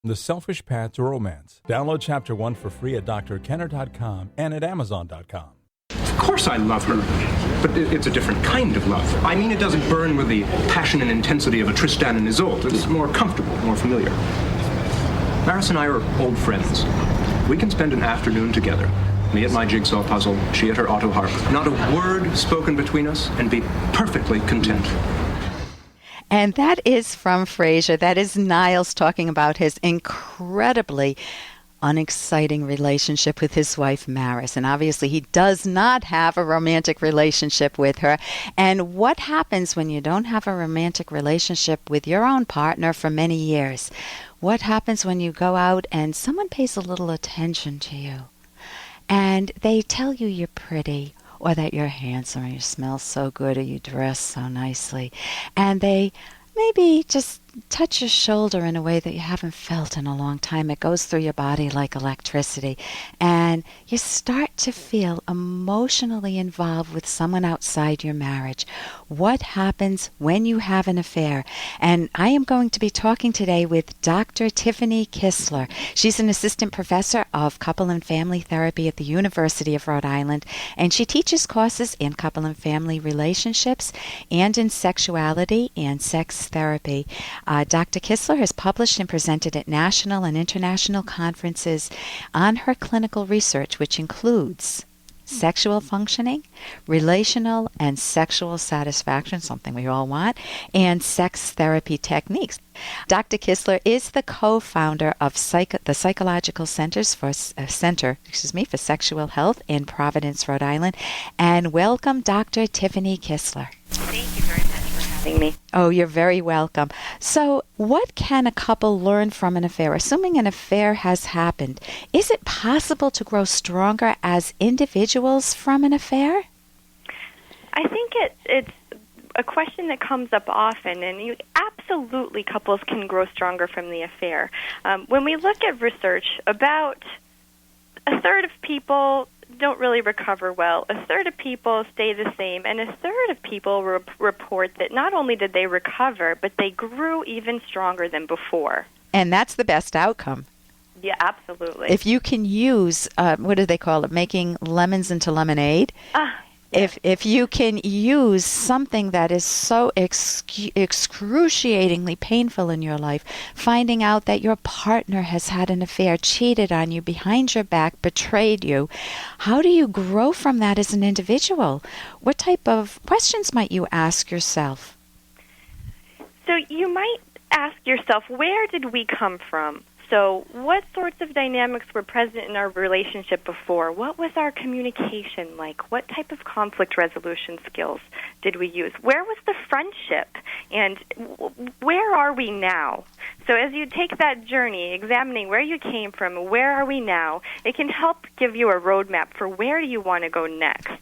The Selfish Path to Romance. Download Chapter 1 for free at drkenner.com and at amazon.com. Of course I love her, but it's a different kind of love. I mean, it doesn't burn with the passion and intensity of a Tristan and Isolde. It's more comfortable, more familiar. Maris and I are old friends. We can spend an afternoon together. Me at my jigsaw puzzle, she at her auto harp. Not a word spoken between us, and be perfectly content. And that is from Frasier. That is Niles talking about his incredibly unexciting relationship with his wife, Maris. And obviously he does not have a romantic relationship with her. And what happens when you don't have a romantic relationship with your own partner for many years? What happens when you go out and someone pays a little attention to you and they tell you you're pretty, or that you're handsome, or you smell so good, or you dress so nicely, and they maybe just touch your shoulder in a way that you haven't felt in a long time. It goes through your body like electricity, and you start to feel emotionally involved with someone outside your marriage. What happens when you have an affair? And I am going to be talking today with Dr. Tiffany Kissler. She's an assistant professor of couple and family therapy at the University of Rhode Island, and she teaches courses in couple and family relationships and in sexuality and sex therapy. Dr. Kissler has published and presented at national and international conferences on her clinical research, which includes sexual functioning, relational and sexual satisfaction, something we all want, and sex therapy techniques. Dr. Kissler is the co-founder of the Psychological Center for Sexual Health in Providence, Rhode Island. And welcome, Dr. Tiffany Kissler. Thank you very much for having me. Oh, you're very welcome. So, what can a couple learn from an affair? Assuming an affair has happened, is it possible to grow stronger as individuals from an affair? I think it's a question that comes up often, and absolutely couples can grow stronger from the affair. When we look at research, about a third of people don't really recover well. A third of people stay the same, and a third of people report that not only did they recover, but they grew even stronger than before. And that's the best outcome. Yeah, absolutely. If you can use, what do they call it, making lemons into lemonade? If you can use something that is so excruciatingly painful in your life, finding out that your partner has had an affair, cheated on you, behind your back, betrayed you, how do you grow from that as an individual? What type of questions might you ask yourself? So you might ask yourself, where did we come from? So what sorts of dynamics were present in our relationship before? What was our communication like? What type of conflict resolution skills did we use? Where was the friendship? And where are we now? So as you take that journey, examining where you came from, where are we now, it can help give you a roadmap for where do you want to go next.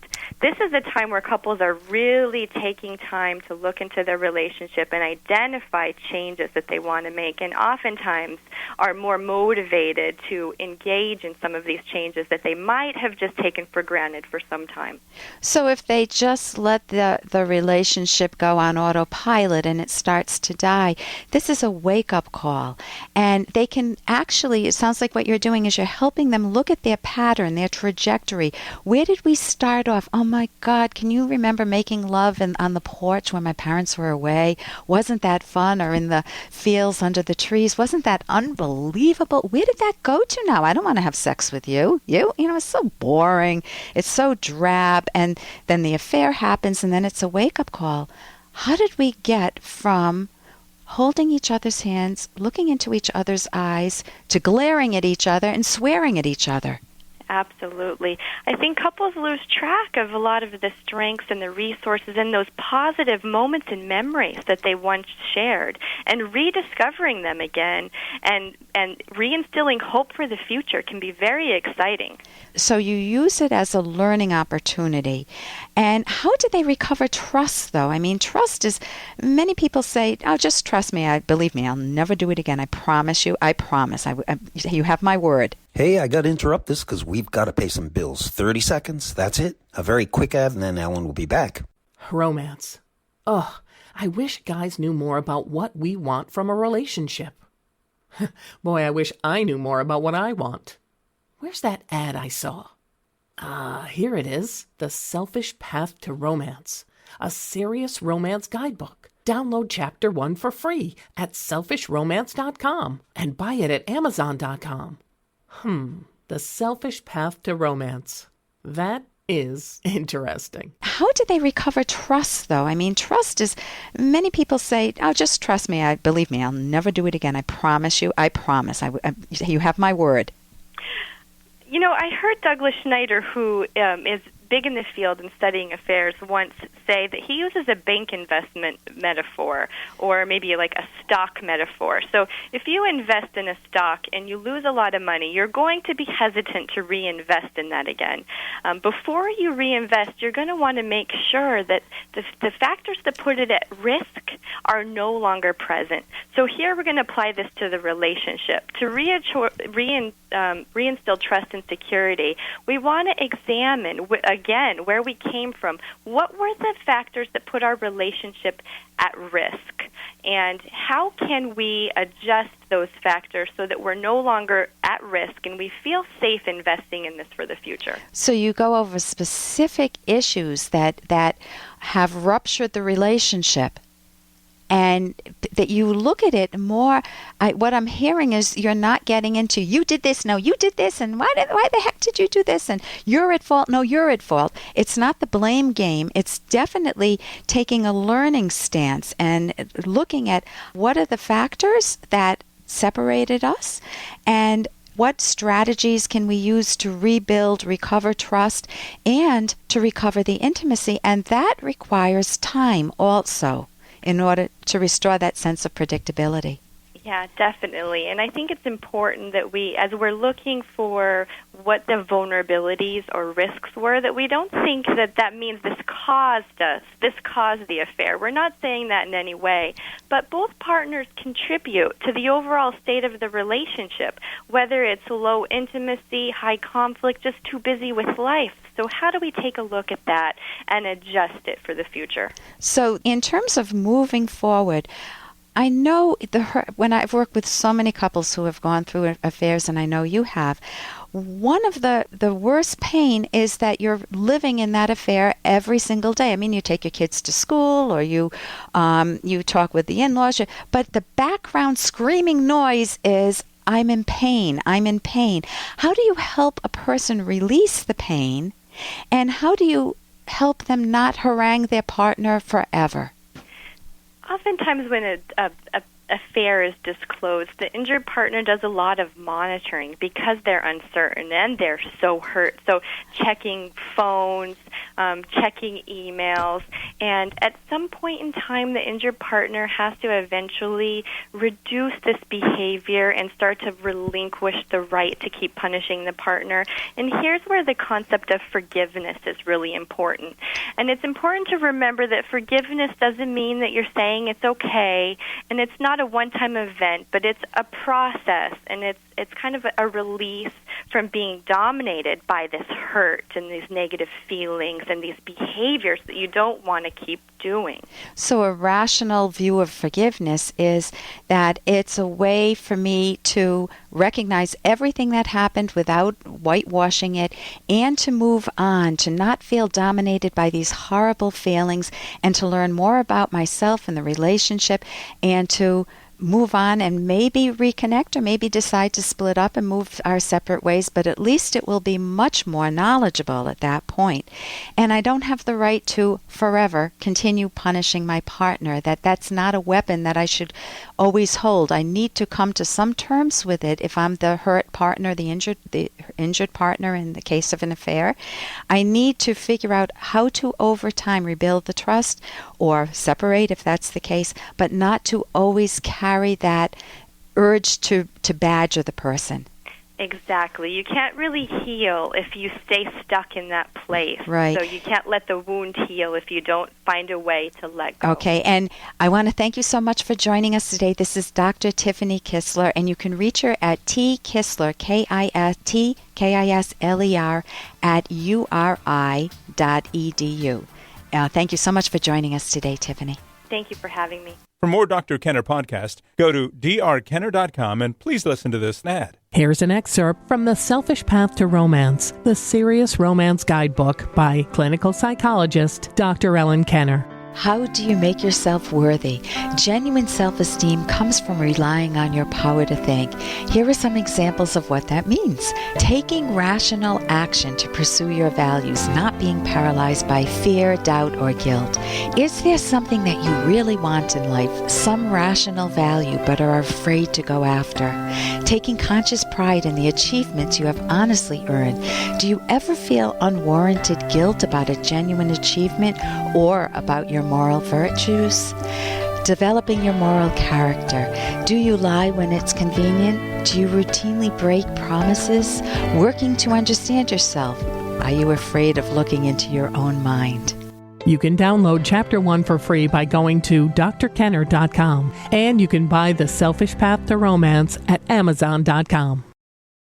This is a time where couples are really taking time to look into their relationship and identify changes that they want to make, and oftentimes are more motivated to engage in some of these changes that they might have just taken for granted for some time. So if they just let the relationship go on autopilot and it starts to die, this is a wake-up call. And they can actually, it sounds like what you're doing is you're helping them look at their pattern, their trajectory. Where did we start off? Oh my God, can you remember making love on the porch when my parents were away? Wasn't that fun? Or in the fields under the trees? Wasn't that unbelievable? Where did that go to now? I don't want to have sex with you. You know, it's so boring. It's so drab. And then the affair happens, and then it's a wake-up call. How did we get from holding each other's hands, looking into each other's eyes, to glaring at each other and swearing at each other? Absolutely. I think couples lose track of a lot of the strengths and the resources and those positive moments and memories that they once shared, and rediscovering them again and reinstilling hope for the future can be very exciting. So you use it as a learning opportunity. And how do they recover trust, though? I mean, trust is, many people say, oh, just trust me. Believe me, I'll never do it again. I promise you. I promise. You have my word. Hey, I got to interrupt this because we've got to pay some bills. 30 seconds, that's it. A very quick ad, and then Ellen will be back. Romance. Ugh, I wish guys knew more about what we want from a relationship. Boy, I wish I knew more about what I want. Where's that ad I saw? Here it is. The Selfish Path to Romance. A serious romance guidebook. Download Chapter 1 for free at selfishromance.com and buy it at amazon.com. The Selfish Path to Romance. That is interesting. How do they recover trust, though? I mean, trust is, many people say, oh, just trust me. Believe me, I'll never do it again. I promise you. I promise. You have my word. You know, I heard Douglas Schneider, who is big in the field and studying affairs, once say that he uses a bank investment metaphor, or maybe like a stock metaphor. So if you invest in a stock and you lose a lot of money, you're going to be hesitant to reinvest in that again. Before you reinvest, you're going to want to make sure that the factors that put it at risk are no longer present. So here we're going to apply this to the relationship. To reinstill trust and security, we want to examine, again, where we came from. What were the factors that put our relationship at risk? And how can we adjust those factors so that we're no longer at risk and we feel safe investing in this for the future? So you go over specific issues that have ruptured the relationship, and that you look at it more. What I'm hearing is you're not getting into, you did this, no, you did this, and why the heck did you do this, and you're at fault, no, you're at fault. It's not the blame game. It's definitely taking a learning stance and looking at what are the factors that separated us, and what strategies can we use to rebuild, recover trust, and to recover the intimacy. And that requires time also, in order to restore that sense of predictability. Yeah, definitely. And I think it's important that we, as we're looking for what the vulnerabilities or risks were, that we don't think that means this caused the affair. We're not saying that in any way. But both partners contribute to the overall state of the relationship, whether it's low intimacy, high conflict, just too busy with life. So how do we take a look at that and adjust it for the future? So in terms of moving forward, I know when I've worked with so many couples who have gone through affairs, and I know you have, one of the worst pain is that you're living in that affair every single day. I mean, you take your kids to school, or you talk with the in-laws, but the background screaming noise is, I'm in pain, I'm in pain. How do you help a person release the pain, and how do you help them not harangue their partner forever? Oftentimes when an affair is disclosed, the injured partner does a lot of monitoring because they're uncertain and they're so hurt. So checking phones, checking emails, and at some point in time, the injured partner has to eventually reduce this behavior and start to relinquish the right to keep punishing the partner. And here's where the concept of forgiveness is really important. And it's important to remember that forgiveness doesn't mean that you're saying it's okay, and it's not a one-time event, but it's a process, and it's kind of a release from being dominated by this hurt and these negative feelings and these behaviors that you don't want to keep doing. So a rational view of forgiveness is that it's a way for me to recognize everything that happened without whitewashing it, and to move on, to not feel dominated by these horrible feelings, and to learn more about myself and the relationship, and to move on and maybe reconnect, or maybe decide to split up and move our separate ways, but at least it will be much more knowledgeable at that point. And I don't have the right to forever continue punishing my partner. That's not a weapon that I should always hold. I need to come to some terms with it if I'm the hurt partner, the injured partner in the case of an affair. I need to figure out how to over time rebuild the trust, or separate if that's the case, but not to always carry that urge to badger the person. Exactly. You can't really heal if you stay stuck in that place. Right. So you can't let the wound heal if you don't find a way to let go. Okay, and I want to thank you so much for joining us today. This is Dr. Tiffany Kissler, and you can reach her at tkisler, KISLER, at URI.edu. Thank you so much for joining us today, Tiffany. Thank you for having me. For more Dr. Kenner podcast, go to drkenner.com and please listen to this ad. Here's an excerpt from The Selfish Path to Romance, the Serious Romance Guidebook by clinical psychologist Dr. Ellen Kenner. How do you make yourself worthy? Genuine self-esteem comes from relying on your power to think. Here are some examples of what that means. Taking rational action to pursue your values, not being paralyzed by fear, doubt, or guilt. Is there something that you really want in life, some rational value, but are afraid to go after? Taking conscious pride in the achievements you have honestly earned. Do you ever feel unwarranted guilt about a genuine achievement or about your moral virtues? Developing your moral character. Do you lie when it's convenient? Do you routinely break promises? Working to understand yourself. Are you afraid of looking into your own mind? You can download Chapter 1 for free by going to drkenner.com, and you can buy The Selfish Path to Romance at amazon.com.